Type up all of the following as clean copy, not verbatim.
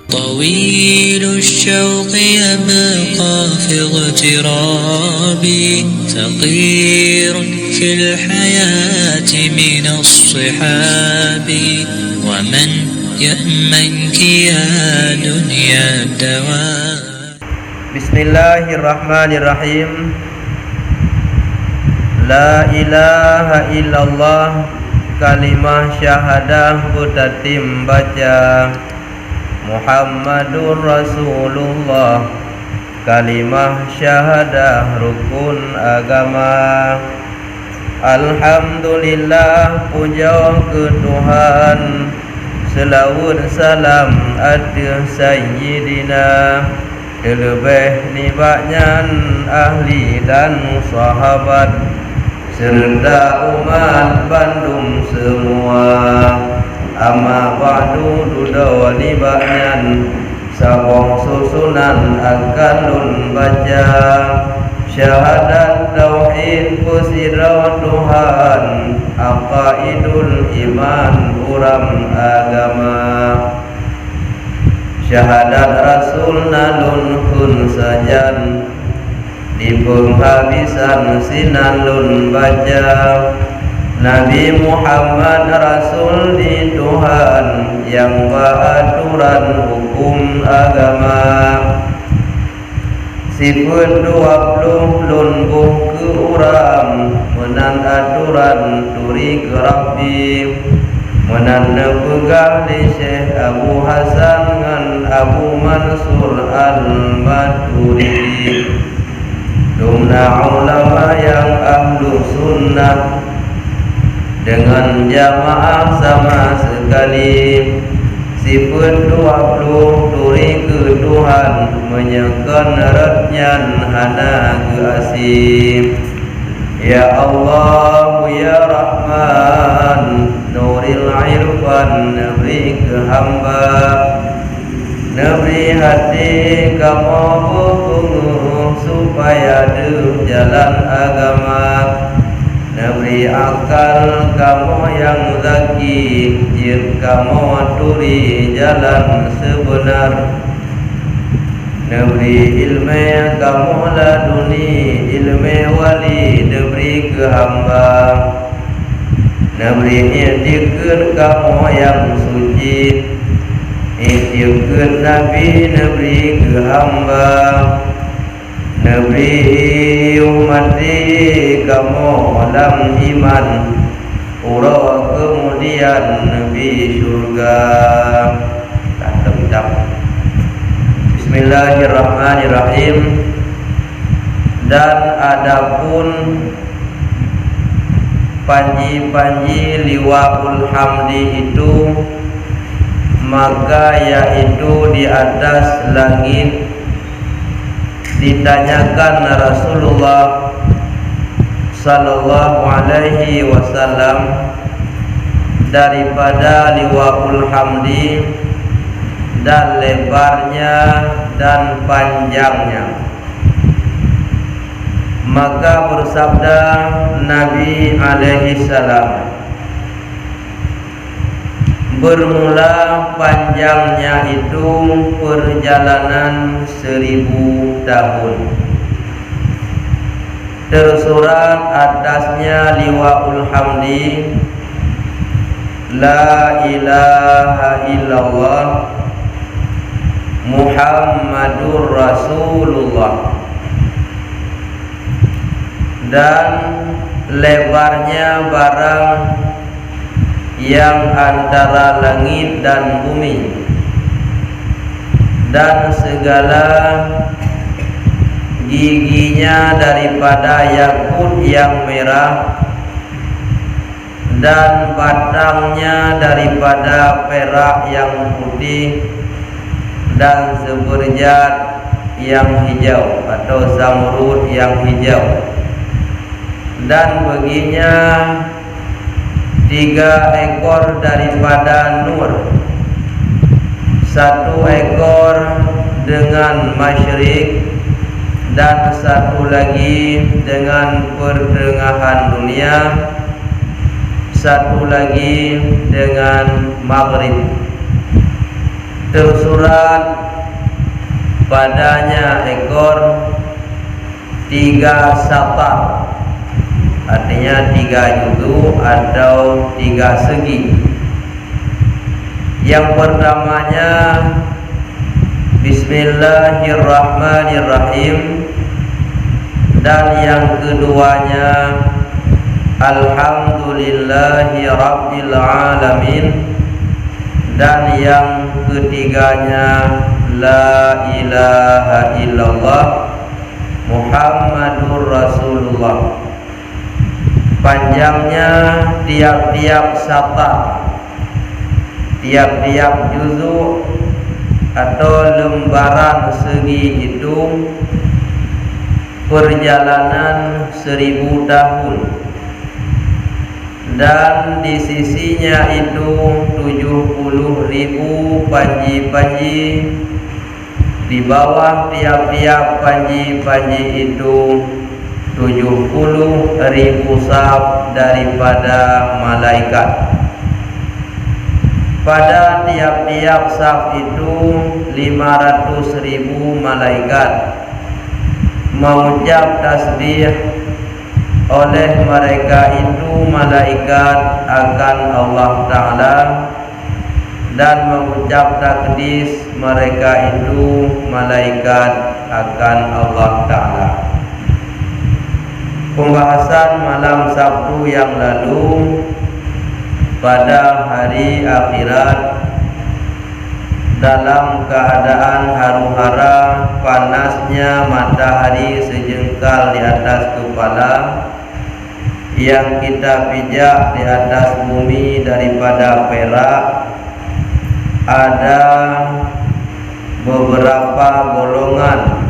طويل الشوق يبقى في اغترابي ثقير في الحياة من الصحاب ومن يأمنك يا دنيا الدوام. بسم الله الرحمن الرحيم. La ilaha illallah, kalimah syahadah butatim baca. Muhammadur Rasulullah, kalimah syahadah rukun agama. Alhamdulillah, puja ke Tuhan, selawat salam atas Sayyidina, terlebih nibaknya ahli dan sahabat serta umat Bandung semua. Amma ba'du dudawa nibaknya sabong susunan akan lun baca syahadat tauhid kusirau Tuhan aqaidul iman uram agama. Syahadat Rasul nalun kun sajan di penghabisan sinan lun baca. Nabi Muhammad Rasul di Tuhan yang beraturan hukum agama. Sifat 20 lun buh ke uram menan aturan turi ke Rabbi. Menan nepegah li Syekh Abu Hasan ngan Abu Mansur al-Maturidi. Dumna ulama yang ahlu sunnah dengan jamaah sama sekali. Sifat 20 turi ke Tuhan menyekan ratnyan hana ke asim. Ya Allah ya Rahman, nuril irfan nebri ke hamba, nebri hati kamu bungu supaya de jalan agama. Nebri akal kamu yang zaki, jin kamu turi jalan sebenar. Nebri ilmu kamu laduni, ilmu wali diberi ke hamba. Nebri itikun kamu yang suci, itikun Nabi nebri ke hamba. Nebri umati kamu dalam iman, ura kemudian Nabi syurga. Bismillahirrahmanirrahim. Dan adapun panji-panji liwaul hamdi itu, maka yaitu di atas langit ditanyakan Rasulullah sallallahu alaihi wasallam daripada liwaul hamdi dan lebarnya dan panjangnya. Maka bersabda Nabi alaihi salam, bermula panjangnya itu perjalanan 1000 tahun. Tersurat atasnya liwaul hamdi, la ilaha illallah Muhammadur Rasulullah. Dan lebarnya barang yang antara langit dan bumi, dan segala giginya daripada yakut yang merah, dan batangnya daripada perak yang putih, dan seberjat yang hijau atau zamrud yang hijau. Dan baginya 3 ekor daripada nur, 1 ekor dengan masyrik, dan 1 lagi dengan pertengahan dunia, 1 lagi dengan maghrib. tersurat padanya ekor 3 satar, artinya 3 juzu atau 3 segi. Yang pertamanya Bismillahirrahmanirrahim, dan yang keduanya Alhamdulillahi Rabbil Alamin, dan yang ketiganya La ilaha illallah Muhammadur Rasulullah. Panjangnya tiap-tiap satar, tiap-tiap juzuk atau lembaran segi itu perjalanan 1000 tahun, dan di sisinya itu 70.000 panji-panji. Di bawah tiap-tiap panji-panji itu 70.000 saf daripada malaikat. Pada tiap-tiap saf itu 500.000 malaikat mengucap tasbih. Oleh mereka itu malaikat akan Allah Ta'ala, dan mengucap takdis mereka itu malaikat akan Allah Ta'ala. Pembahasan malam Sabtu yang lalu pada hari akhirat, dalam keadaan haru-hara panasnya matahari sejengkal di atas kepala, yang kita pijak di atas bumi daripada perak, ada beberapa golongan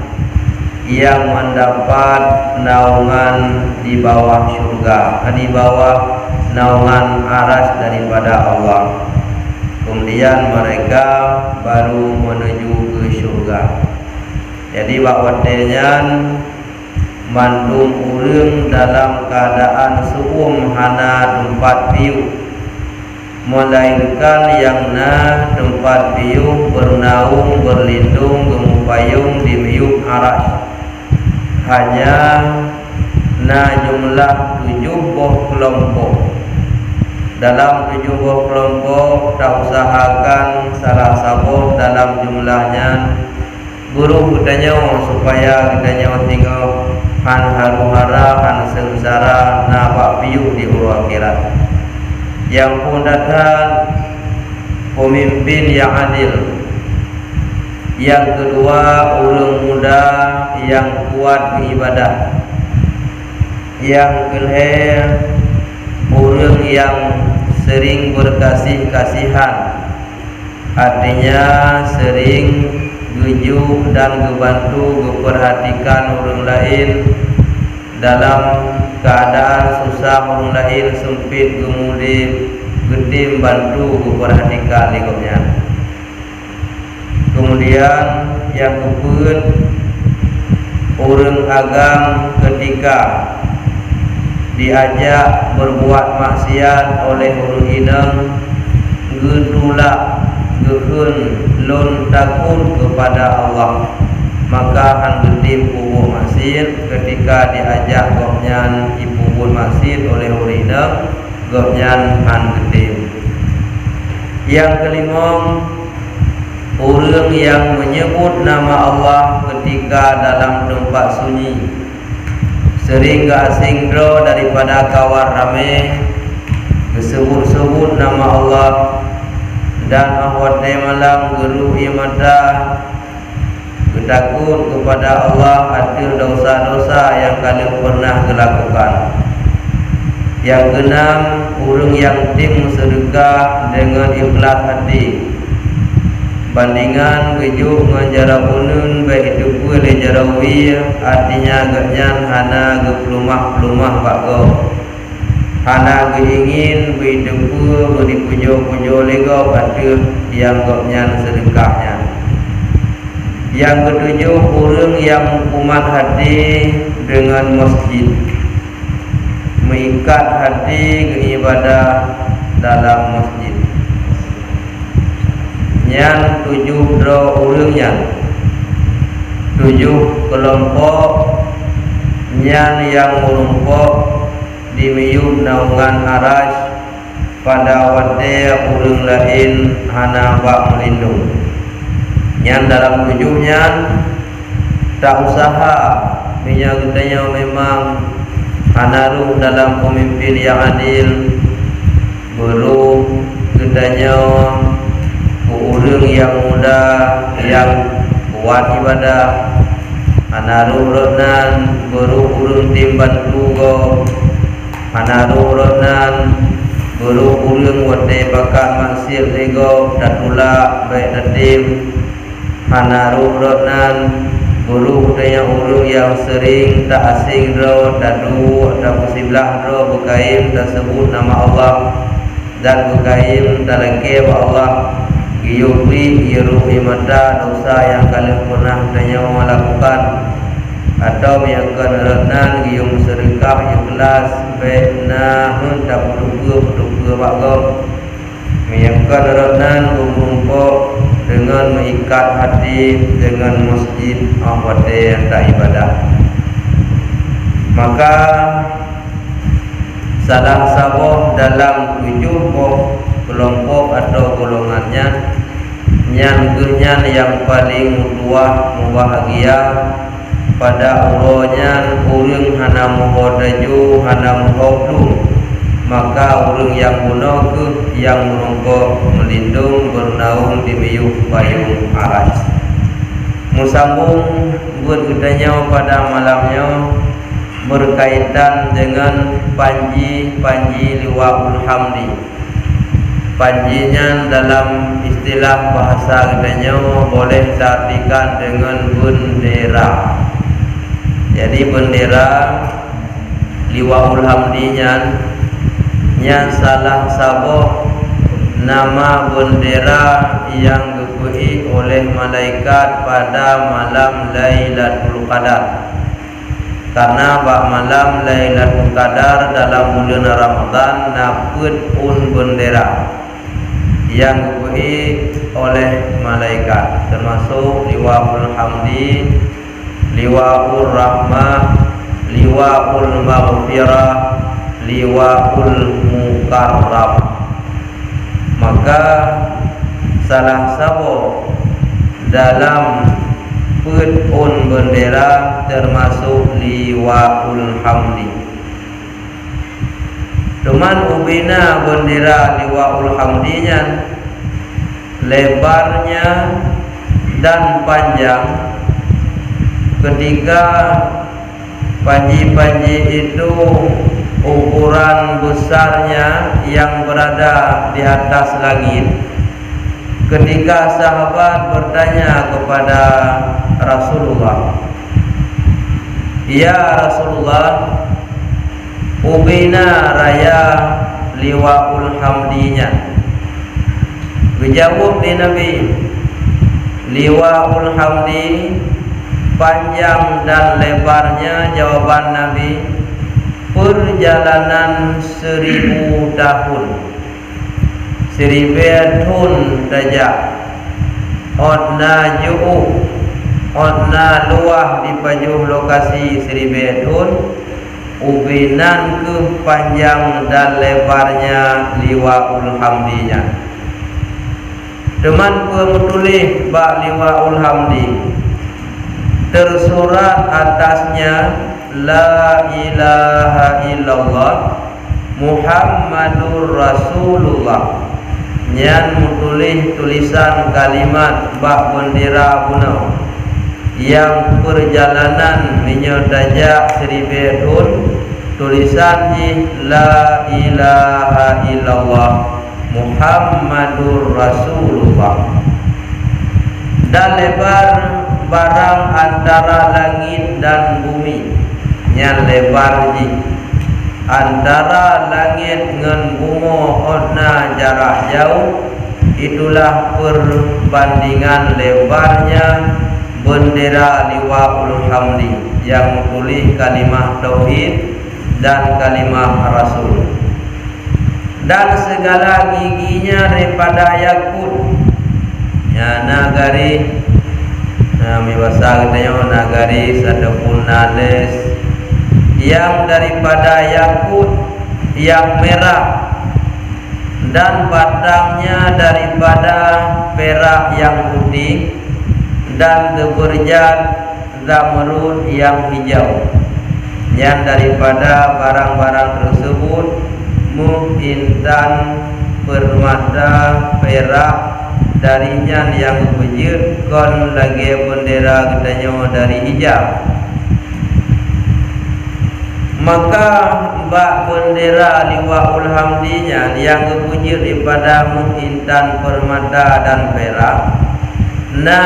yang mendapat naungan di bawah surga, di bawah naungan aras daripada Allah. Kemudian mereka baru menuju ke surga. Jadi bakwatenya mandung urang dalam keadaan suum hana tempat piu, melainkan yang na tempat piu bernaung berlindung gemupayung di miuk aras. Hanya na jumlah 70 kelompok. Dalam 70 kelompok tak usahakan salah satu dalam jumlahnya. Guru katanya supaya katanya tinggal han haru-hara han sengsara na pak piuh di uru akhirat. Yang pun datang pemimpin yang adil. Yang kedua orang muda yang kuat beribadah. Yang kedua orang yang sering berkasih-kasihan, artinya sering gejuk dan gebantu memperhatikan orang lain dalam keadaan susah, orang lain sempit kemudian getim bantu memperhatikan lingkupnya. Kemudian yang keempat orang agam ketika diajak berbuat maksiat oleh orang inang, gedulak gehun lon takut kepada Allah, maka han getim pubuh maksiat. Ketika diajak gopnyan ipubuh maksiat oleh orang inang, gopnyan han getim. Yang kelima orang yang menyebut nama Allah ketika dalam tempat sunyi, sering gak asing draw daripada kawan rame, disebut-sebut nama Allah, dan ahwate malam geruh mata, bertakut kepada Allah atir dosa-dosa yang kalian pernah dilakukan. Yang keenam orang yang tim sedekah dengan ikhlas hati, bandingan gejuk ngajarapunun baik itu boleh jarawi, artinya gaknyan hana geplumah-plumah bago, hana geingin behidupu beripujo-pujo lego pada yang gaknyan sedekahnya. Yang ketujuh orang yang umat hati dengan masjid, mengikat hati ke ibadah dalam masjid. nyan 7 dro urangnya 7 kelompok nyan yang merumpok di miyub naungan araj pada wate urang lain hana bak melindung nyan dalam 7 nyan tak usaha minyak getanya memang hanaruh dalam pemimpin yang adil baru getanya urang yang muda yang kuat ibadah hanaruh ronan baru urang tim bantu go hanaruh ronan baru urang wate bakat maksir ego datula baik datim hanaruh ronan guru budaya urung yang sering tak asing ro dadu tak musiblah ro bukaim tak sebut nama Allah dan bukaim tak lengkap Allah giyukri iruhi mata dosa yang kalian pernah tanya melakukan atau yang kenerenan giyung serikah ikhlas baikna hun tak berduga bakau yang kenerenan berkumpul dengan mengikat hati dengan masjid awate yang tak ibadah. Maka salah satu dalam 7 kelompok atau golongannya nyan yang paling mutuah bahagia pada uronya urang hana muhodaju hana muhodlu maka urang yang bunuh ke yang merongkok melindung bernaung di miyuk payung aras musambung buat getanya pada malamnya berkaitan dengan panji liwaul hamdi. Panjinya dalam istilah bahasa getanya boleh diartikan dengan bendera. Jadi bendera liwaul hamdinya nya salah satu nama bendera yang diberi oleh malaikat pada malam Lailatul Qadar. Karena malam Lailatul Qadar dalam bulan Ramadan naput bendera yang diberi oleh malaikat termasuk liwaul hamdi, liwaul rahmah, liwaul maghfirah, liwaul mukarram. Maka salah satu dalam pun bendera termasuk liwaul hamdi. Cuman ubina bendera liwaul hamdinya lebarnya dan panjang ketika panji-panji itu ukuran besarnya yang berada di atas langit. Ketika sahabat bertanya kepada Rasulullah, "Ya Rasulullah, ubina raya liwaul hamdinya." Dijawab di Nabi, liwaul hamdi panjang dan lebarnya, jawaban Nabi, perjalanan 1000 tahun, 1000 tahun saja. Odna jauh, odna luah di pajuh lokasi 1000 tahun. Ubinan ke panjang dan lebarnya liwaul hamdinya. Teman pemutulis bak liwaul hamdi tersurat atasnya La ilaha illallah Muhammadur Rasulullah. Nyan menulis tulisan kalimat bak bendera bunau yang perjalanan menyodajak 1000 tahun. Tulisan La ilaha illallah Muhammadur Rasulullah. Dan lebar barang antara langit dan bumi, yang lebar ji antara langit dengan bumi odna jarak jauh. Itulah perbandingan lebarnya bendera liwaul hamdi yang menulis kalimah tauhid dan kalimah rasul. Dan segala giginya daripada yakut, nagari bahasa katanya nagari sadapun nales yang daripada yakut yang merah dan batangnya daripada perak yang putih dan geberjat zamrud yang hijau. Yang daripada barang-barang tersebut intan permata perak darinya yang bejir kon lagi bendera katanya dari hijab. Maka bak bendera liwaul hamdinya yang kebujir daripada intan permata dan perak na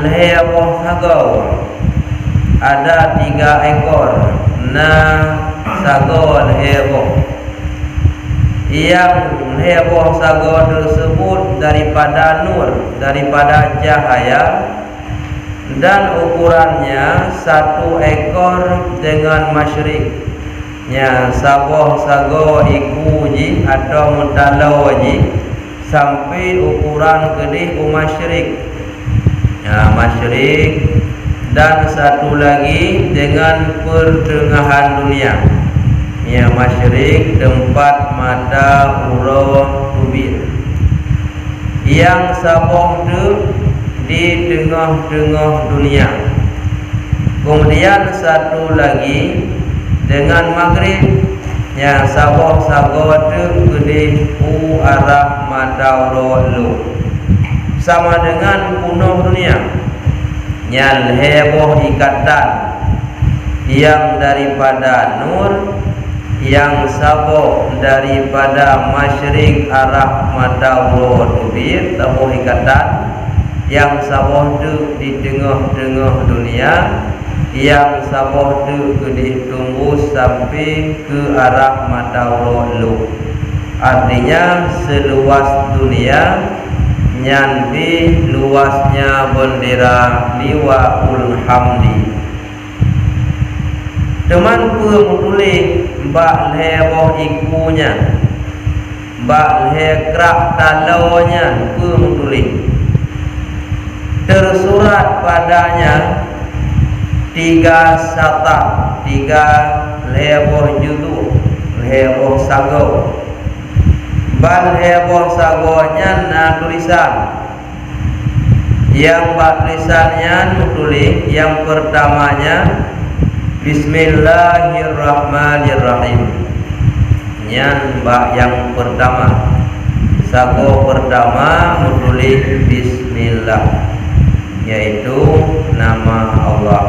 leheboh sagau ada 3 ekor na sagau leheboh yang heboh sagau tersebut daripada nur, daripada cahaya dan ukurannya 1 ekor dengan masyrik. Nya saboh sago iku ji atau mutalau ji sampai ukuran kedih masyrik. Ya, masyrik dan 1 lagi dengan pertengahan dunia. Ya, masyrik tempat mata urau tubir. Yang saboh tu di tengah-tengah dunia. Kemudian 1 lagi dengan maghrib yang saboh sago tu gede u arah mata lu sama dengan penuh dunia. Yang heboh ikatan yang daripada nur yang saboh daripada masyrik arah mata tubir saboh ikatan yang saboh tu di tengah-tengah dunia yang saboh tu gede tembus sampai ke arah mata lu. Artinya seluas dunia nyanti luasnya bendera liwaul hamdi. Teman pun tulis bak leboh ikunya, bak lekrak talaunya pun tulis. Tersurat padanya 3 satak, 3 leboh judu, leboh sago. Bal leboh sagonya na tulisan. Yang bak tulisannya tulis yang pertamanya Bismillahirrahmanirrahim. Yang bak yang pertama, sago pertama tulis Bismillah, yaitu nama Allah.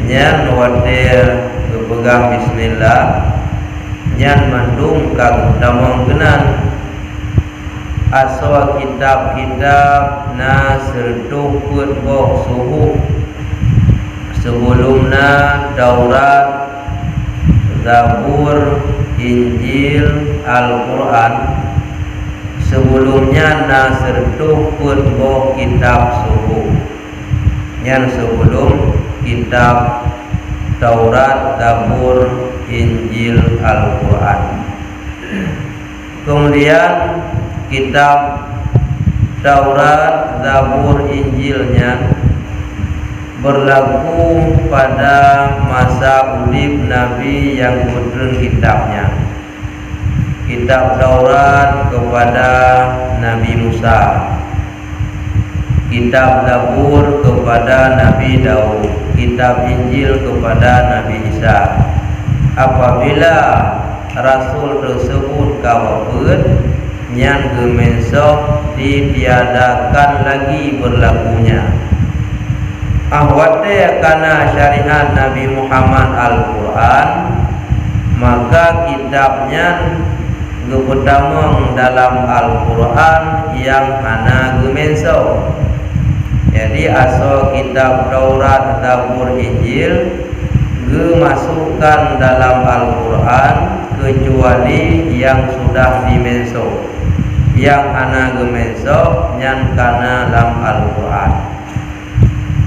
Nyan wadir kepegang Bismillah, nyan mandung kag tamong kenan asal kitab-kitab na sertukut boh suhu sebelumna Taurat, Zabur, Injil, Al-Quran. Sebelumnya na sertukut boh kitab suhu nyan sebelum kitab Taurat, Zabur, Injil, Al-Quran. Kemudian kitab Taurat, Zabur, Injilnya berlaku pada masa urip Nabi yang putren kitabnya. Kitab Taurat kepada Nabi Musa, kitab Zabur kepada Nabi Daud, kitab Injil kepada Nabi Isa. Apabila Rasul tersebut kawapun yang gemensok ditiadakan lagi berlakunya. Ahwate karena syariat Nabi Muhammad Al-Quran, maka kitabnya gepetamong dalam Al-Quran yang hana gemensok. Jadi asal kitab Taurat, Zabur, Injil gemasukkan dalam Al-Quran kecuali yang sudah dimensok. Yang ana gemensok nyan kana dalam Al-Quran.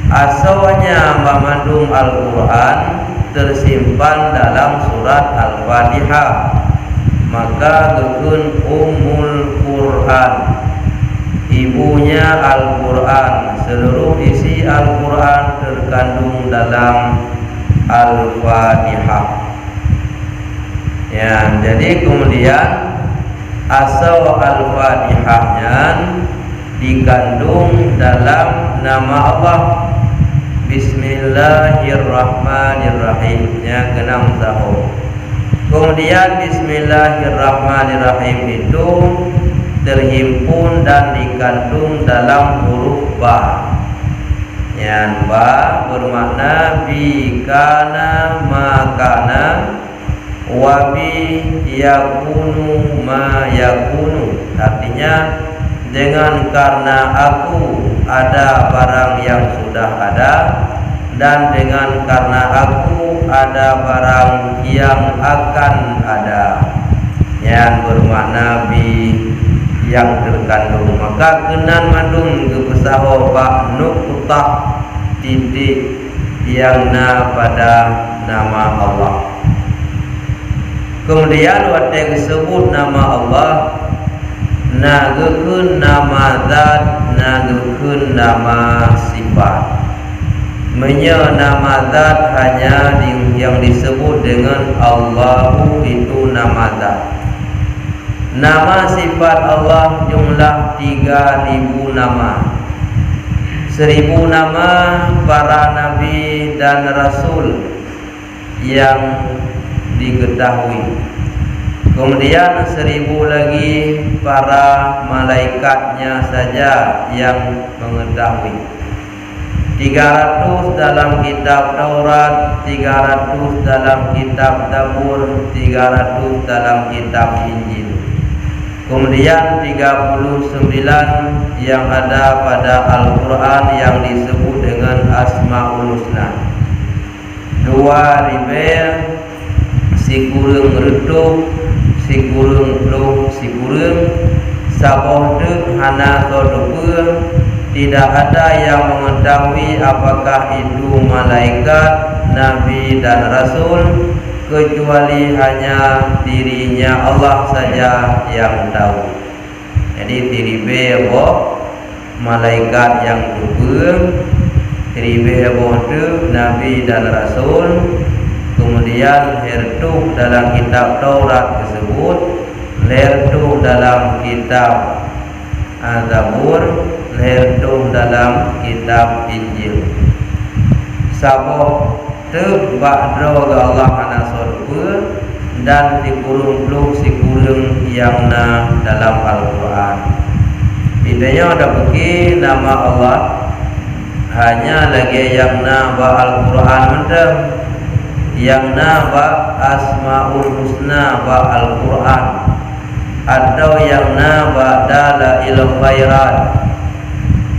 Asalnya memandung Al-Quran tersimpan dalam surat Al-Fatihah, maka gekun Ummul Quran, ibu ibunya Al-Quran. Seluruh isi Al-Quran terkandung dalam Al-Fatihah. Ya, jadi kemudian asal Al-Fatihahnya dikandung dalam nama Allah. Bismillahirrahmanirrahim. Ya, kenang sahur. Kemudian Bismillahirrahmanirrahim itu terhimpun dan dikandung dalam huruf ba. Yang ba bermakna bi kana makana wa bi yakunu ma yakunu. Artinya dengan karena aku ada barang yang sudah ada, dan dengan karena aku ada barang yang akan ada, yang bermakna bi yang terkandung. Maka kenan mandung ke pesaho ba nuqtah titik yang na pada nama Allah. Kemudian waktu disebut nama Allah, nagekeun nama zat, nagekeun nama sifat. Nama zat hanya yang disebut dengan Allahu, itu nama zat. Nama sifat Allah jumlah 3000 nama. 1000 nama para nabi dan rasul yang diketahui. Kemudian 1000 lagi para malaikatnya saja yang mengetahui. 300 dalam kitab Taurat, 300 dalam kitab Zabur, 300 dalam kitab Injil. Kemudian 39 yang ada pada Al-Quran yang disebut dengan Asmaul Husna. 2 ribe sikurung redup, sikurung pluh, sikurung saboh dek hana sodope. Tidak ada yang mengetahui apakah itu malaikat, nabi dan rasul, kecuali hanya dirinya Allah saja yang tahu. Jadi tiribe boh malaikat yang dua, tiribe boh tu nabi dan rasul. Kemudian hertu dalam kitab Taurat tersebut, lertu dalam kitab Zabur, lertu dalam kitab Injil. Saboh te ba'dro ga Allah ana surga dan dikurung-kurung sikurung yang na dalam Al-Quran. Bedanya ada bagi nama Allah hanya lagi yang na ba Al-Quran mendem, yang na ba Asmaul Husna ba Al-Quran, atau yang na ba Dalail Khairat.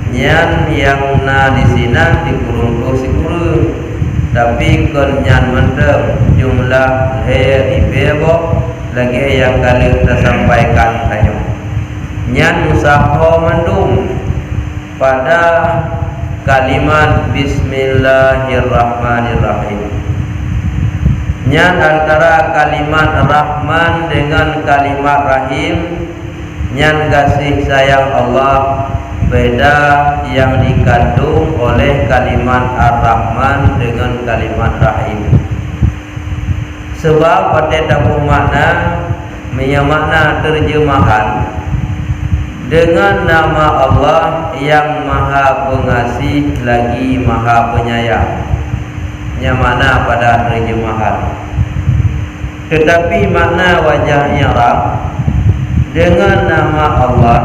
Nyan yang na di sini dikurung-kurung sikurung, tapi kenyan mendem jumlah ibebo lagi yang kali kita sampaikan tanya. Nyan musaho mendung pada kalimat Bismillahirrahmanirrahim. Nyan antara kalimat Rahman dengan kalimat Rahim, nyan kasih sayang Allah beda yang dikandung oleh kalimat Ar-Rahman dengan kalimat Rahim. Sebab pada dalam makna makna terjemahan dengan nama Allah yang Maha Pengasih lagi Maha Penyayang. Yang mana pada terjemahan. Tetapi makna wajahnya Rab dengan nama Allah,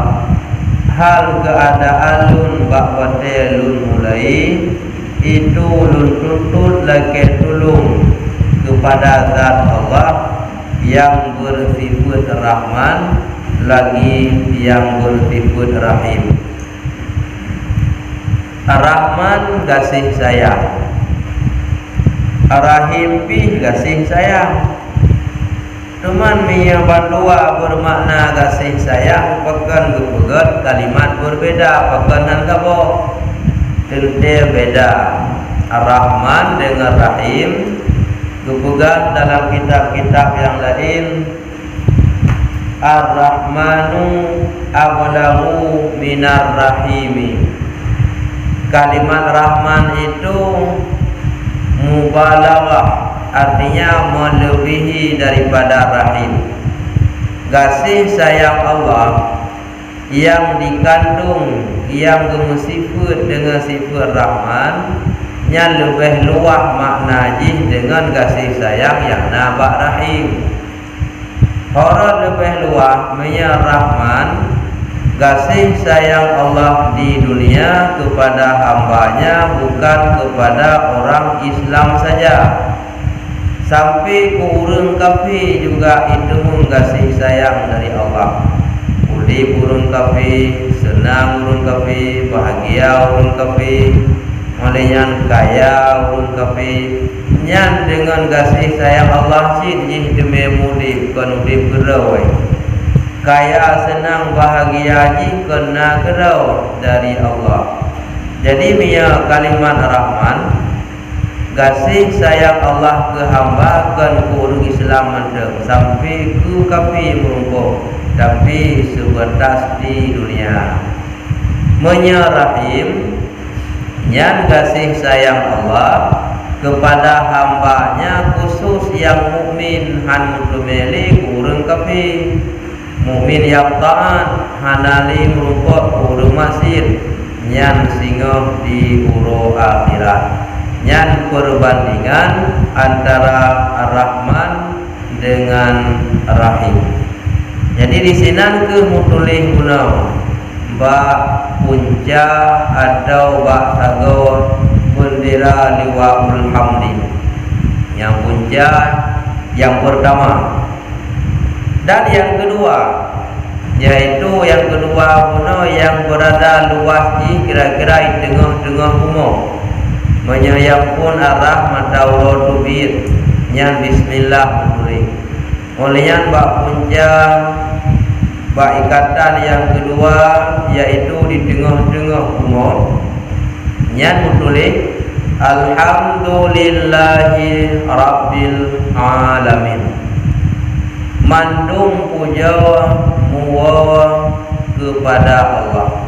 hal keadaan lun bakwate lun mulai itu lun tuntut lagi tulung kepada zat Allah yang bersifat Rahman lagi yang bersifat Rahim. Rahman kasih sayang, Rahim pi kasih sayang. Teman miya bandua bermakna kasih sayang, pekan gepegat kalimat berbeda, pekanan kabo tente beda. Ar-Rahman dengan Rahim gepegat dalam kitab-kitab yang lain Ar-Rahmanu ablagu minar rahimi. Kalimat Rahman itu mubalaghah, artinya melebihi daripada rahim. Kasih sayang Allah yang dikandung, yang gemusifat dengan sifat Rahman, nya lebih luas makna jih dengan kasih sayang yang nabak rahim. Orang lebih luas menya Rahman, kasih sayang Allah di dunia kepada hambanya, bukan kepada orang Islam saja. Sampai ke orang kafir juga itu kasih sayang dari Allah. Uli burung kafir, senang burung kafir, bahagia burung kafir, olehnya kaya burung kafir. Nyan dengan kasih sayang Allah jih demi mudi bukan udip gerau. Kaya senang bahagia jih kena gerau dari Allah. Jadi mia kalimat Rahman, kasih sayang Allah ke hamba kan ke orang Islam mandang sampai ke kafir merungkau, tapi sebatas di dunia. Menyerahim nyan kasih sayang Allah kepada hambanya khusus yang mukmin han meli kurang kafir, mukmin yang taat hanali merungkau kurang masir, nyan singoh di uro akhirat. Nyan perbandingan antara Ar-Rahman dengan Rahim. Jadi di sini ke mutulih guna ba punca atau ba sago bendera liwaul hamdi. Yang punca yang pertama. Dan yang kedua, yaitu yang kedua guna yang berada luas di kira-kira di tengah-tengah umum. Menyayang pun arah mata Allah tubir nyan bismillah mulai. Olehnya bak punca bak ikatan yang kedua yaitu di tengah-tengah umur nyan mutulih alhamdulillahi rabbil alamin. Mandung puja muwa kepada Allah.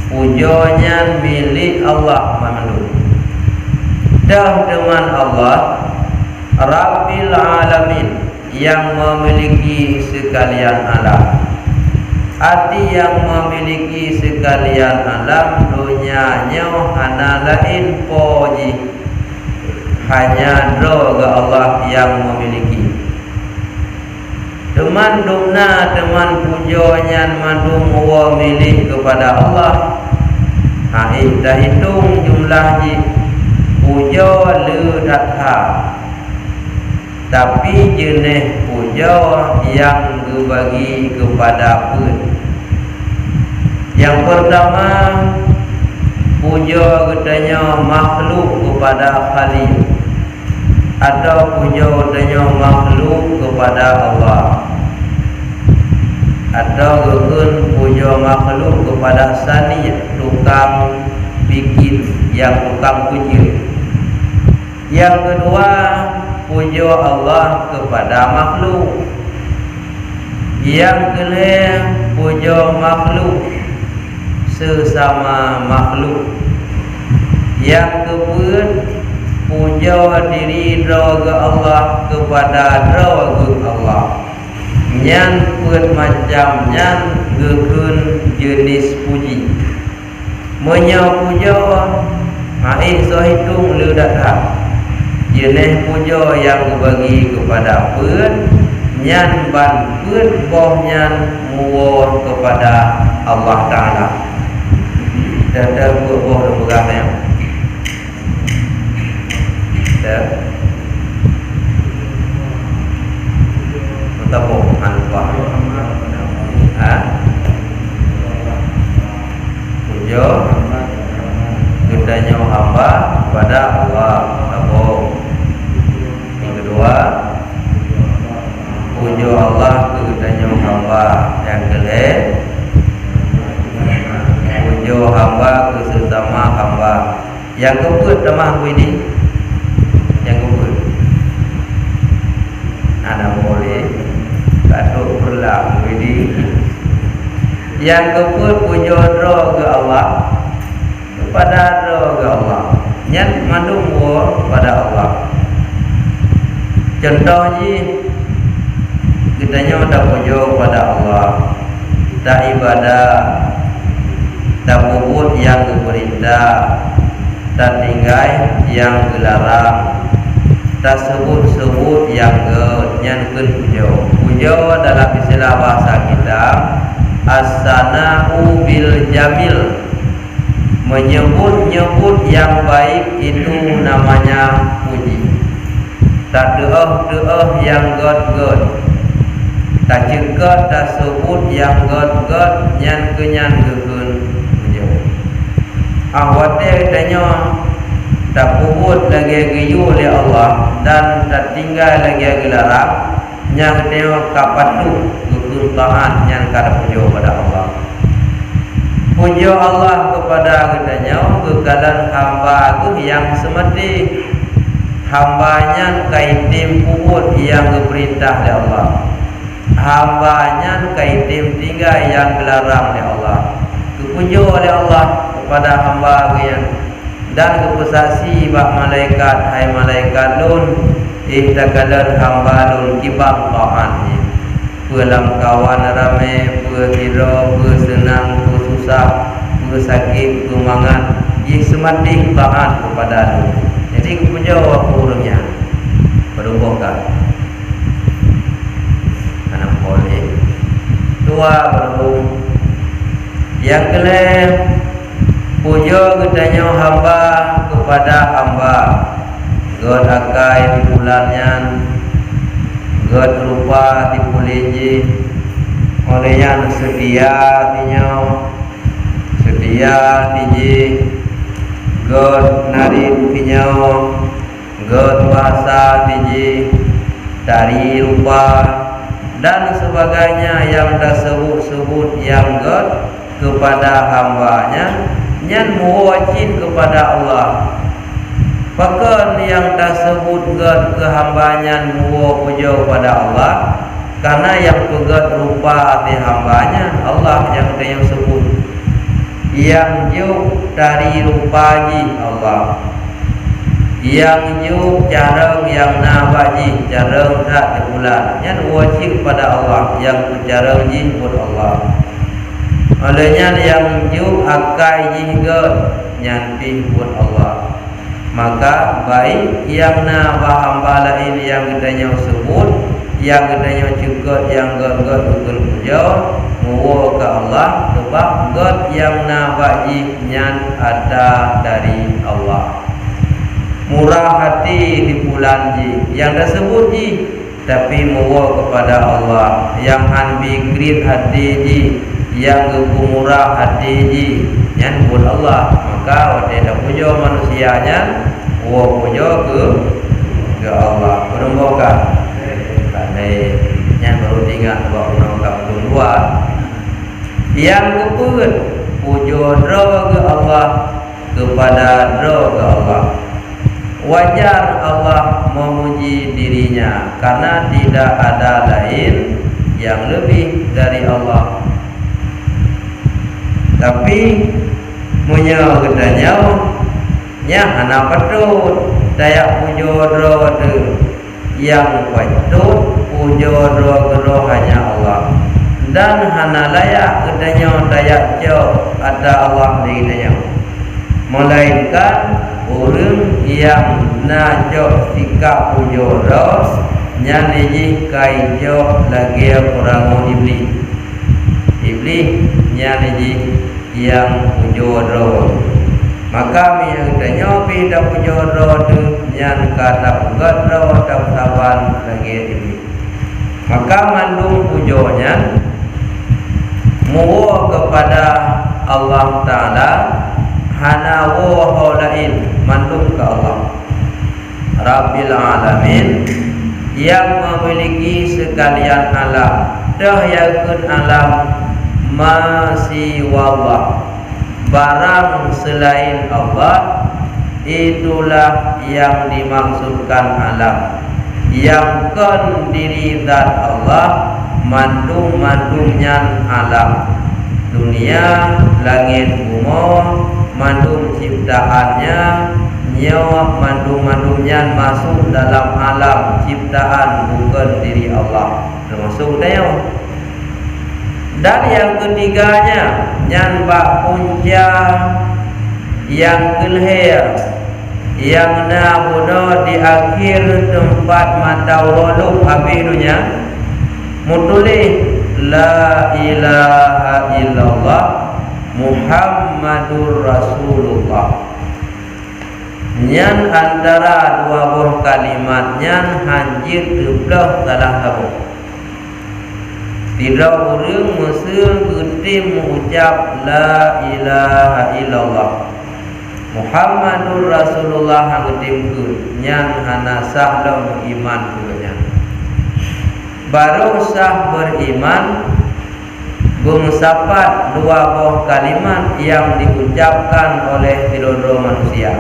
Pujanya milik Allah mandung. Dah teman Allah Rabbil Alamin, yang memiliki sekalian alam. Arti yang memiliki sekalian alam dunyanya hana lain poji, hanya doa Allah yang memiliki. Teman dumna teman pujonya mandum wa milik kepada Allah. Dah hitung jumlah puja le datha, tapi jenis puja yang dibagi kepada pun. Yang pertama puja katanya makhluk kepada Khaliq, atau puja katanya makhluk kepada Allah, atau puja makhluk kepada sani, tukang bikin yang tukang puja. Yang kedua, puja Allah kepada makhluk. Yang kedua, puja makhluk sesama makhluk. Yang kedua, puja diri raga Allah kepada raga Allah. Nyan pun macam nyan gekun jenis puji. Menya puja hai so hitung le datang. Jenis puja yang bagi kepada pun nyan ban pun boh nyan muwa kepada Allah Ta'ala. Dah boh dan berang ya. Dah Mentaboh Anfah puja gedanya hamba kepada Allah. Mentaboh. Kedua, puja Allah kepadanya hamba. Yang kedua, puja hamba ke sesama hamba. Yang keempat tamah ini. Yang keempat, ada boleh katuk berlaku Yang keput pujo dro ke Allah, kepada dro ke Allah. Nyan mandung wo kepada Allah. Contoh ji kita tak pujo kepada Allah, tak ibadah, tak puput yang diperintah, tak tinggal yang dilarang, tak sebut-sebut yang nyankeun pujo. Pujo dalam istilah bahasa kita as-sana'u bil jamil, menyebut-nyebut yang baik itu namanya puji. Tak deah-deah yang god-god, tak cekat, tak sebut yang god-god, nyan-kenyan-keun pujo. Awate tanya tak puput lagi giyu oleh Allah dan tak tinggal lagi gelarang, yang tengok kapatu kekuntaan yang kada pujo pada Allah. Pujo Allah kepada katanya kekalan hamba itu yang semati, hambanya kaitim puput yang diperintah oleh Allah, hambanya kaitim tinggal yang dilarang oleh Allah. Kepujo oleh Allah kepada hamba yang dan kepesaksi bak malaikat, hai malaikat lun ihtakalan hamba lun kibang taat ni pulang kawan rame, hira, senang, susah, sakit, mangan, ia semati taat kepada lun. Jadi kepujo apa urangnya berubahkan anak boleh tua berhubung yang kelem. Pujo katanya hamba kepada hamba, God akai di bulannya, God rupa di pulinji, olehnya sedia tinyo, sedia tinji, God nari tinyo, God bahasa tinji, dari rupa dan sebagainya yang tersebut-sebut yang God kepada hambanya, nyan muwajin kepada Allah. Bahkan yang tersebut God ke hambanya muwa pujo kepada Allah, karena yang pegat rupa di hambanya Allah yang sebut, yang juk dari rupaji Allah, yang juk jarang yang nabaji jarang tak dibulan, nyan wajib kepada Allah yang jarang ji buat Allah. Olehnya yang juk akai jihgod nyanti buat Allah, maka baik yang nabah hamba lain yang katanya sebut, yang katanya cukup, yang god betul pujo muwa ke Allah, sebab god yang nabah jih nyan ada dari Allah. Murah hati di bulan ji yang tersebut ji, tapi muwa kepada Allah. Yang anbikrit hati ji, yang murah hati ji yang buat Allah, maka wajib pujo manusianya wa pujo ke Allah. Berembokah kali yang baru tinggal bawa undang kedua yang keput pujo dro ke Allah, kepada dro ke Allah. Wajar Allah memuji dirinya karena tidak ada lain yang lebih dari Allah. Tapi munya katanya nya hana patut daya pujo dro de, yang patut pujo dro hanya Allah, dan hana layak katanya daya jo ada Allah katanya, melainkan orang yang najo sikap pujo dro nya neji kaijo lagi orang iblis nya neji yang pujo dro. Maka yang tanya pi dak pujo dro tu nyan kata pugat dro dak saban lagi ini. Maka mandung pujonya muwa kepada Allah Taala, hana wa haulain mandung ke Allah Rabbil Alamin yang memiliki sekalian alam, dah yakun alam masih wallah, barang selain Allah itulah yang dimaksudkan alam, yang kan diri zat Allah mandung-mandungnya alam. dunia, langit, bumi, mandum ciptaannya, nyawa mandum-mandumnya masuk dalam alam ciptaan bukan diri Allah, termasuk dia. Dan yang ketiganya nyan bak punca yang kelihir yang nabuno di akhir tempat mata ulul habis dunia mutulih la ilaha illallah Muhammadur Rasulullah. Nyan antara dua buah kalimat nyan hanjir tebelah salah satu. Tidak orang Mesir getim mengucap la ilaha illallah Muhammadur Rasulullah hang getim nyan hana sah dalam iman punya. Baru sah beriman mengucapkan dua buah kalimat yang diucapkan oleh seluruh manusia.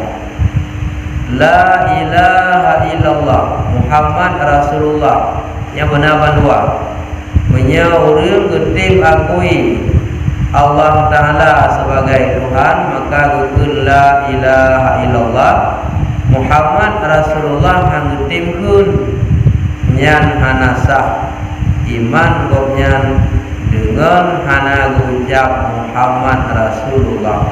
La ilaha illallah Muhammad Rasulullah yang benar dua. Punya orang getim akui Allah Ta'ala sebagai Tuhan, maka gukun la ilaha illallah Muhammad Rasulullah yang getimkun nyan hanasah iman gopnyan dengan hana gucap Muhammad Rasulullah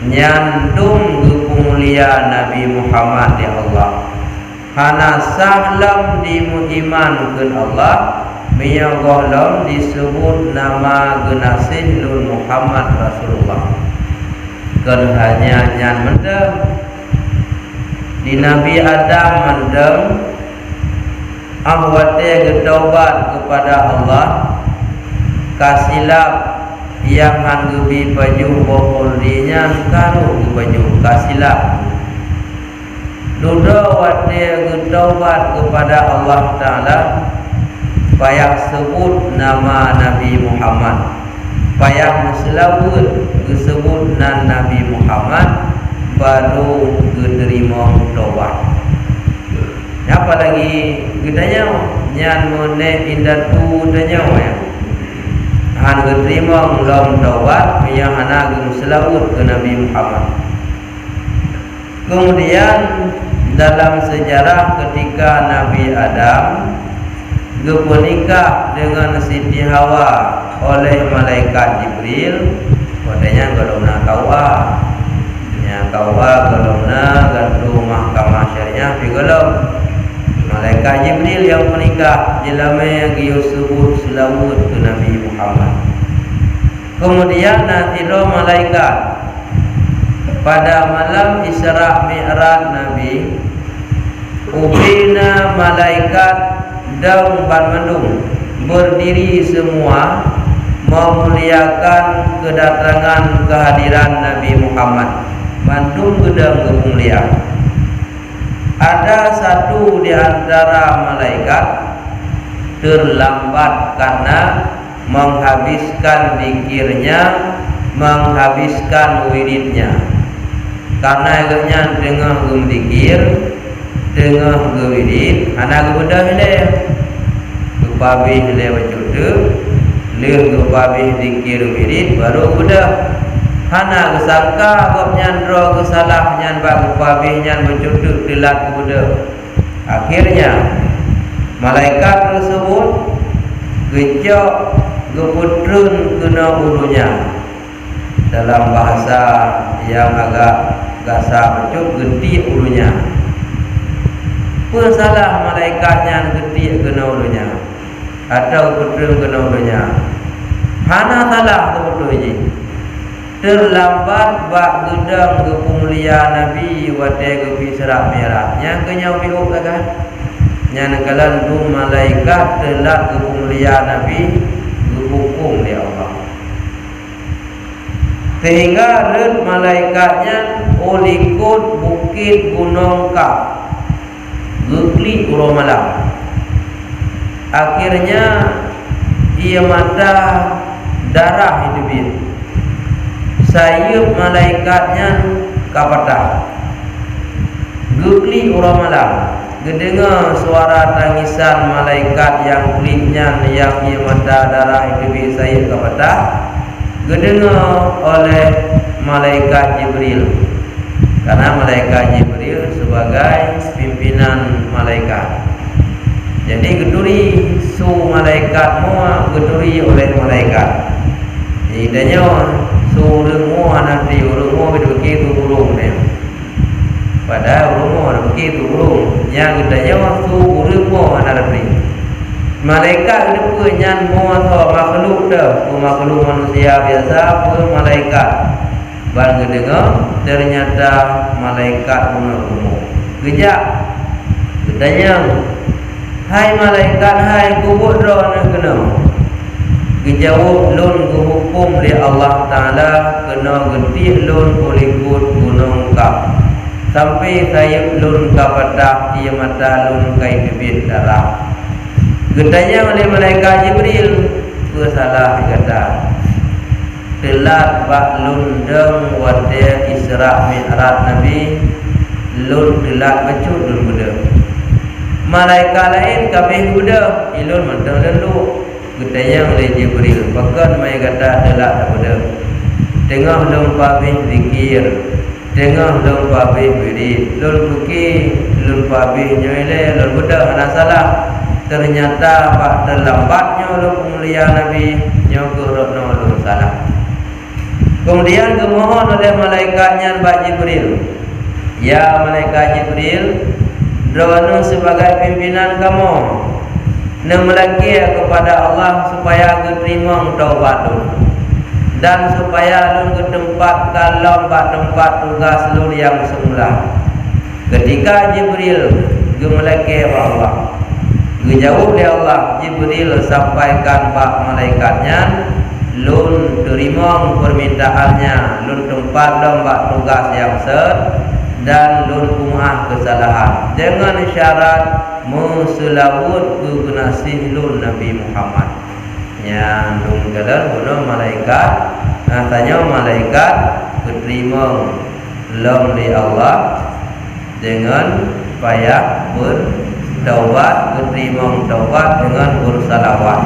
nyantum gupumulia Nabi Muhammad ya Allah hana sahlam dimuiman ke Allah miyagolom disebut nama genasih lun Muhammad Rasulullah kan hanya nyan mendem di Nabi Adam mendem ahwate getaubat kepada Allah kasilap yang hanggubi baju boholinya karu baju kasilap duda wate getaubat kepada Allah Ta'ala payah sebut nama Nabi Muhammad payah selawut disebut Nabi Muhammad baru diterima taubat. Apa lagi kitanya nyan mone indatu tanya ya han diterima belum taubat yang hana selawut ke Nabi Muhammad. Kemudian dalam sejarah ketika Nabi Adam bernikah dengan Siti Hawa oleh malaikat Jibril, padanya kalau nak kawa, nya kawa kalau nak gantu mahkamah syariah kalau malaikat Jibril yang menikah jelama yang disebut selawut ke Nabi Muhammad. Kemudian nanti roh malaikat pada malam Isra Mi'raj Nabi ubina malaikat daun bandung berdiri semua memuliakan kedatangan kehadiran Nabi Muhammad. Bandung gedang kemuliaan. Ada satu di antara malaikat terlambat karena menghabiskan zikirnya, menghabiskan wiridnya. Karena agaknya dengan zikir, dengan wirid, anak bedah le, kepabih le wajude, le kepabih zikir wirid baru bedah. Hana kesangka kau nyandro kesalah nyan bak kepabih nyan wajude telat bedah. Akhirnya malaikat tersebut gejok geputrun kena ulunya. Dalam bahasa yang agak gasa becut genti ulunya. Pesalah malaikatnya genti kena ulunya atau putrun kena ulunya. Hana salah betul je. Terlambat bak gedang kemulia Nabi wate ke Isra Mi'raj. Yang kenyau biuk kan. Yang kalan tu malaikat telat kemulia Nabi dihukum di Allah. Sehingga red malaikatnya olikut bukit gunung Kaf gekli urang malam. Akhirnya ia mata darah hidupin. Sayup malaikatnya kapatah gekli urang malam. Gedengar suara tangisan malaikat yang kulitnya yang ia mata darah hidupin sayup kapatah. Kedengar oleh malaikat Jibril, karena malaikat Jibril sebagai pimpinan malaikat. Jadi geduri su malaikat mua geduri oleh malaikat. Jadi tanya su urung nanti urung begitu urung ni. Pada urung begitu urung. Yang tanya su urung nanti. Malaikat itu punya mua so makhluk dah, makhluk manusia biasa pun malaikat. Ban kedengar ternyata malaikat umur. Gejak. Tanya, hai malaikat, hai kubur doa kena. Dijawab lun ku hukum di Allah Taala kena getih lun kulikut gunung kap. Sampai saya lun kapadah ia mata lun kai bibit darah. Getanya oleh malaikat Jibril ke salah kata. Telat bak lun deng wate Isra Mi'raj Nabi lun telat kecut lun budak. Malaikat lain kabeh budak ilun mentang dulu. Getanya oleh Jibril bahkan mai kata telat budak. Tengah lun pabih zikir, tengah lun pabih wirid, lun buki, lun pabih nyoile, lun budak ana salah. Ternyata pak terlambatnya oleh pemulihan Nabi nyokurno lun salah. Kemudian kemohon oleh malaikatnya Mbak Jibril. Ya malaikat Jibril, doa sebagai pimpinan kamu, nemelaki kepada Allah supaya keterima taubat dan supaya lun ke tempat kalau tempat tugas lun yang semula. Ketika Jibril gemelaki Allah, dijawab oleh Allah, Jibril sampaikan pak malaikatnya, lun terima permintaannya, lun tempat lomba tugas yang dan lun kumah kesalahan dengan syarat muselawut kegunasih lun Nabi Muhammad. Yang lun galan guna malaikat, tanya malaikat keterima lom di Allah dengan payah bertaubat, keterima taubat dengan bersalawat.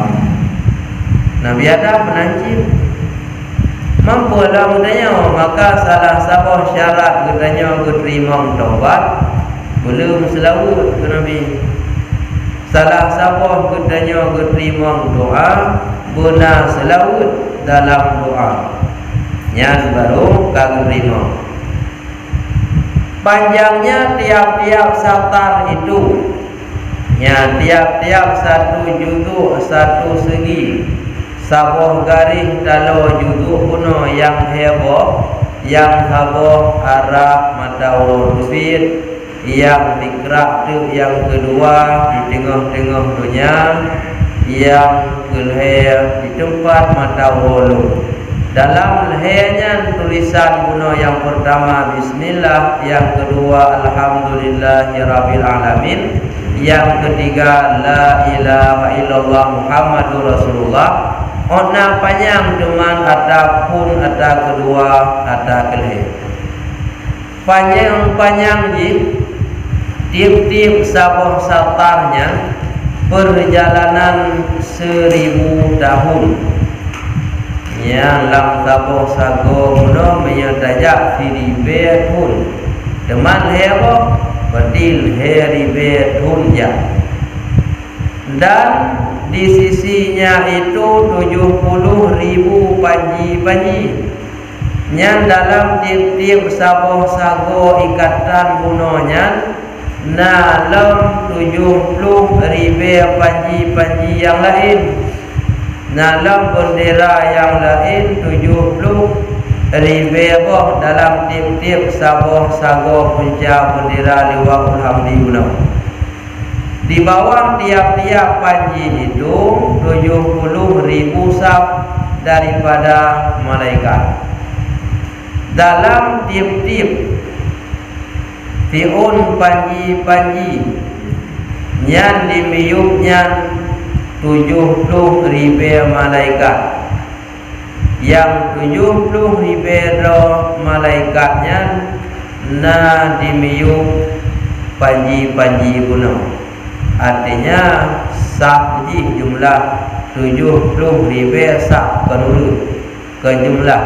Nabi Adam menancip mampu lah mudanya, maka salah satu syarat katanya keterima taubat belum selawut ke Nabi. Salah satu katanya keterima doa guna selawut dalam doa. Yang baru keterima. Panjangnya tiap-tiap satar itu, ya tiap-tiap satu juzuk satu segi. Sabuh garis kalau juduk kuno yang heboh, yang sabuh arah mata urut bibit, yang dikerak tu yang kedua di tengah-tengah dunia, yang leher di tempat mata urut. Dalam lehernya tulisan kuno yang pertama Bismillah, yang kedua Alhamdulillahirabbil alamin, yang ketiga La ilaha illallah Muhammadur Rasulullah. Ona panjang cuman ataupun ada kedua ada kelih. Panjang ji tiap-tiap sabuh satarnya perjalanan 1000 tahun. Yang lam sabuh sago muno menyadajak filibe pun. Teman hebo betil heribe tunja. Dan di sisinya itu 70.000 panji-panji. Yang dalam tiap-tiap sabuh sago ikatan bunonya dalam 70.000 panji-panji yang lain. Dalam bendera yang lain 70.000 dalam tiap-tiap sabuh sago punca bendera liwakul hamdi buno. Di bawah tiap-tiap panji itu 70.000 saf daripada malaikat. Dalam tiap-tiap fiun panji-panji yang dimiyupnya 70.000 malaikat. Yang 70.000 malaikatnya na dimiyup panji-panji gunung. Artinya sah jumlah 70.000 sah penurut. ke jumlah.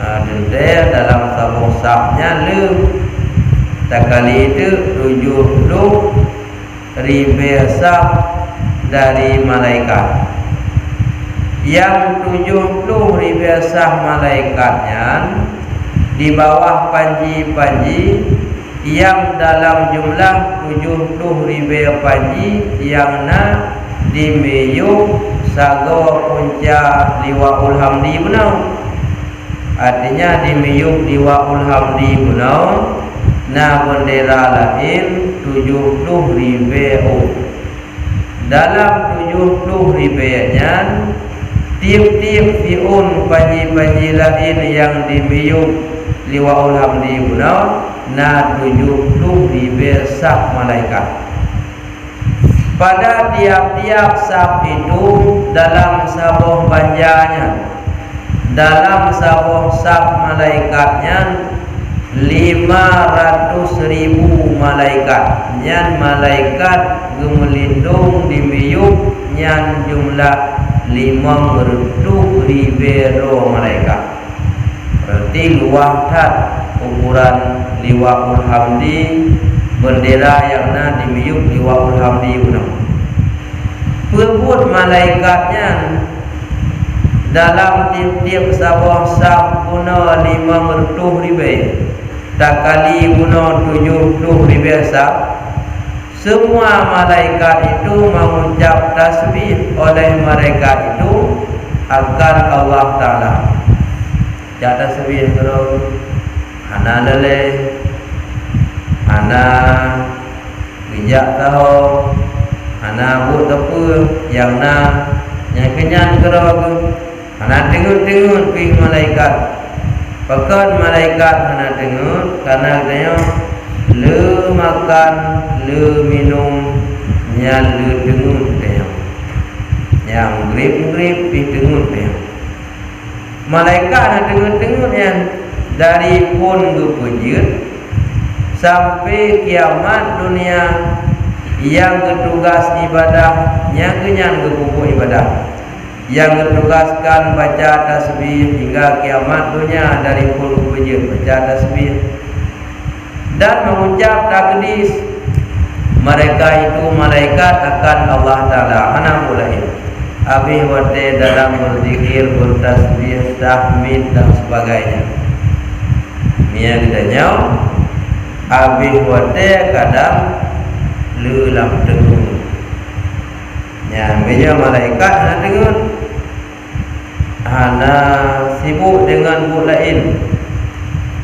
Denda dalam sabung sapnya le tak kali itu 70,000 sap dari malaikat. Yang 70,000 sap malaikatnya di bawah panji-panji yang dalam jumlah 70,000 panji yang na dimeyuk sago punca liwaul hamdi benau. Artinya dimeyuk liwaul hamdi benau. Na bendera lain 70,000. Dalam 70,000 nya tiap-tiap fiun panji-panji lain yang dimeyuk liwaul hamdi benau na 70,000 saf malaikat. Pada tiap-tiap saf itu dalam sabuh banjanya, dalam sabuh saf malaikatnya 500,000 malaikat. Nyan malaikat gemelindung dimeyuk nyan jumlah 50,000 malaikat. Berarti luah tat ukuran liwaul hamdi, bendera yang na dimeyuk liwaul hamdi guna. Pebut malaikatnya dalam tiap-tiap sabah sab guna 50,000, tak kali guna 70,000 sab. Semua malaikat itu mengucap tasbih oleh mereka itu akan Allah Ta'ala. Cak tasbih terus ana lele, ana bijak tahu, ana buat apa yang na yang kenyan kerok, ana tengut-tengut pi malaikat. Pakat malaikat ana tengut karena dia le makan, le minum, nya le tengut dia. Yang grip-grip pi tengut dia. Malaikat ana tengut-tengut yang dari pun gepujut sampai kiamat dunia yang bertugas ibadah yang kenyan berkumpul ibadah, yang bertugaskan baca tasbih hingga kiamat dunia dari pun gepujut baca tasbih dan mengucap takdis. Mereka itu malaikat akan Allah Ta'ala. Ana mulai abih wate dalam berzikir, bertasbih, tahmid dan sebagainya. Mia gedanya abih wate kadang lelam tengun. Nya meja malaikat na tengun. Ana sibuk dengan buat lain.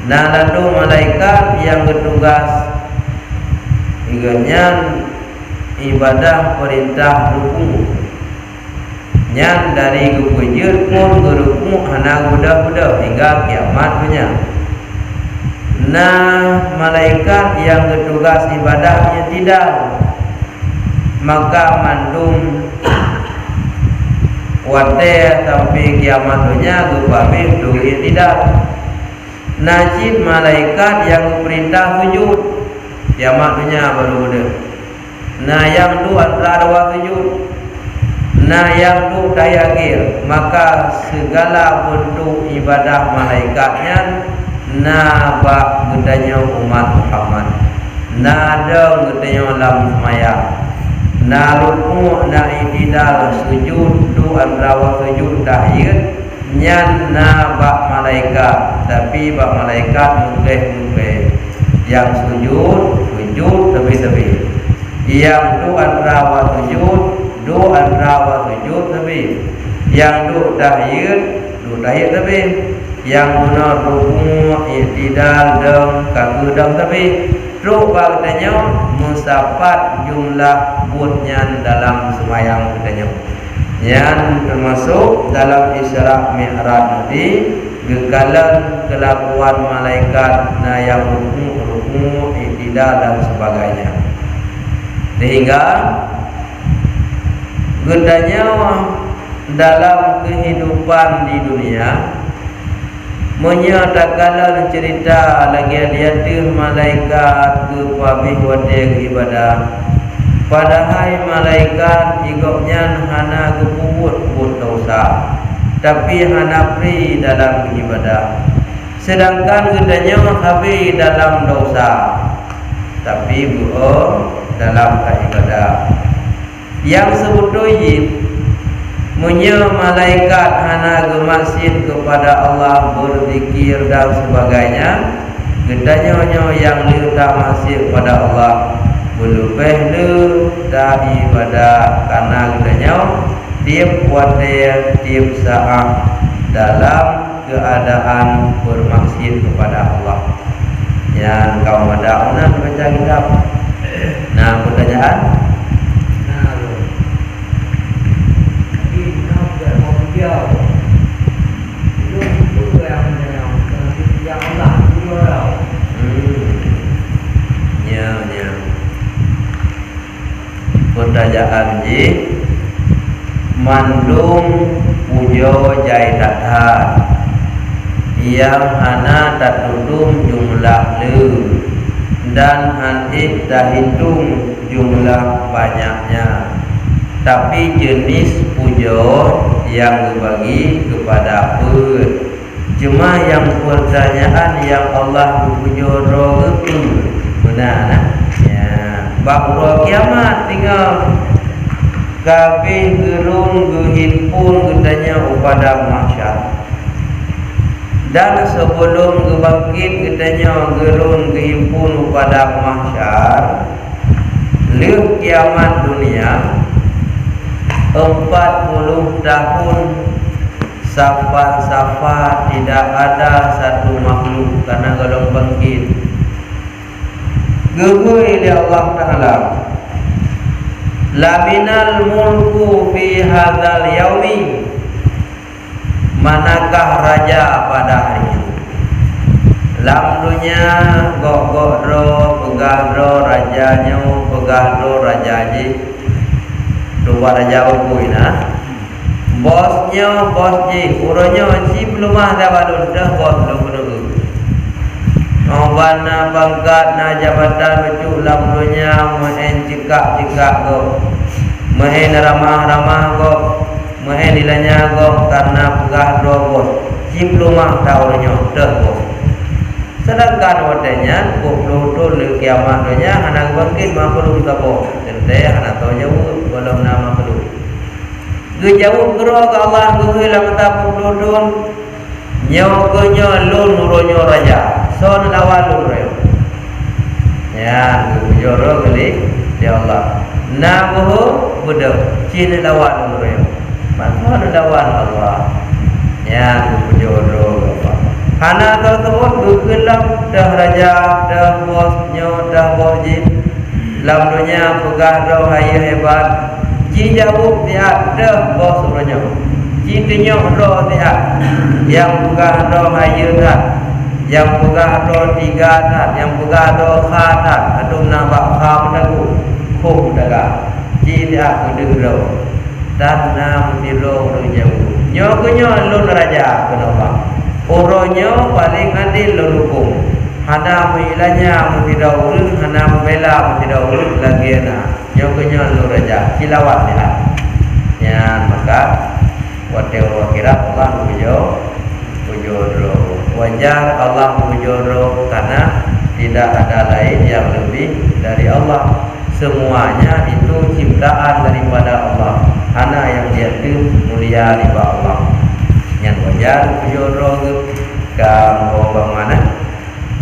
Nah lalu malaikat yang bertugas iganya ibadah perintah rukun. Nyan dari gupujur pun gerukmu hana budak-budak hingga kiamat punya. Nah malaikat yang bertugas ibadahnya tidak, maka mandum wate sampai kiamat punya gupamih duit tidak. Najib malaikat yang perintah sujud kiamat punya baru ada. Nah yang tu antara dua sujud. Nah yang tu tayakir, maka segala bentuk ibadah malaikatnya nabak gedanya umat Muhammad. Nada gedanya lam semayang. Na ruku, na itidal sujud, tu antara sujud tahiyat. Nyan nabak malaikat, tapi bak malaikat mungkeh-mungkeh. Yang sujud tebi-tebi. Yang tu antara sujud, do antara sujud tebi. Yang do tahiyat tebi. Yang guna ruku, itidal dan kaku dan tebi. Terus katanya musapat jumlah butnya dalam semayang katanya. Yang termasuk dalam Isra Mi'raj nanti gekalan kelakuan malaikat na yang ruku, iktidal dan sebagainya. Sehingga gedanya dalam kehidupan di dunia menyatakan cerita lagi dia malaikat ke pabih wadeg ibadah. Padahal malaikat igoknya hana kepubut dosa. tapi hanapri dalam ibadah. Sedangkan gedanya habis dalam dosa, tapi buo dalam ibadah. Yang sebetulnya munya malaikat hana gemaksud kepada Allah berzikir dan sebagainya, gedanya yang letak maksud pada Allah berlebih le dah ibadah, karena gedanya tiap waktu tiap saat dalam keadaan bermaksud kepada Allah. Yang kaum ada mana baca kitab. Nah, pertanyaan. Pertanyaan ji mandung pujo jai dathat yang hana tak tudung jumlah le dan hanit tak hitung jumlah banyaknya, tapi jenis pujo yang dibagi kepada pun. Cuma yang pertanyaan yang Allah pujo roh itu benar ya. Bab kiamat tinggal kabeh gerun gehimpun gedanya upada mahsyar. Dan sebelum gebangkit gedanya gerun gehimpun upada mahsyar, leuh kiamat dunia 40 tahun safa tidak ada satu makhluk karena golong bangkit. Gugui li Allah Ta'ala laminal mulku fi hadzal yaumi, manakah raja pada hari ini. Lamdunya gok-gok ro pegah ro rajanya pegah ro rajaji dua raja ukuina bosnya bosji uronya si belum ada balun dah bos belum menunggu bana pangkat na jabatan becu lamdunya mehen cikak go mehen ramah go mehen nilainya go karena pegah ro bos si belum tahunya dah bos. Sedangkan wadanya 20 tahun kiamat dunia anak bangkit makhluk tapo tentang anak tahu jauh belum nama makhluk jauh gero ke Allah gehilang ta 20 tahun nyogonya lun nuronyo raja son lawan lun reo ya gejoro geli ya Allah nabuh budak cina lawan lun reo mana lawan Allah ya gejoro hana tersebut gegelam dah raja dah bosnya dah bosji lamdunya pegah dah haya hebat ji jauh dia dah bos uranya ji kenyok dah dia yang pegah dah haya dah yang pegah dah tiga dah yang pegah dah kha dah adum nambah kha mendagu khum daga ji dia gedeg dan nam tiro jauh nyogonya lun raja kenapa Uronya paling adil lulukum. Hana milanya tidak urut, hana membela tidak urut lagi na. Nyokonya lu raja kilawat ya. Ya maka waktu akhirat Allah pujoro. Wajar Allah pujoro karena tidak ada lain yang lebih dari Allah. Semuanya itu ciptaan daripada Allah. Hana yang dia itu mulia di bawah Allah. Yang wajar pujoro ke bang mana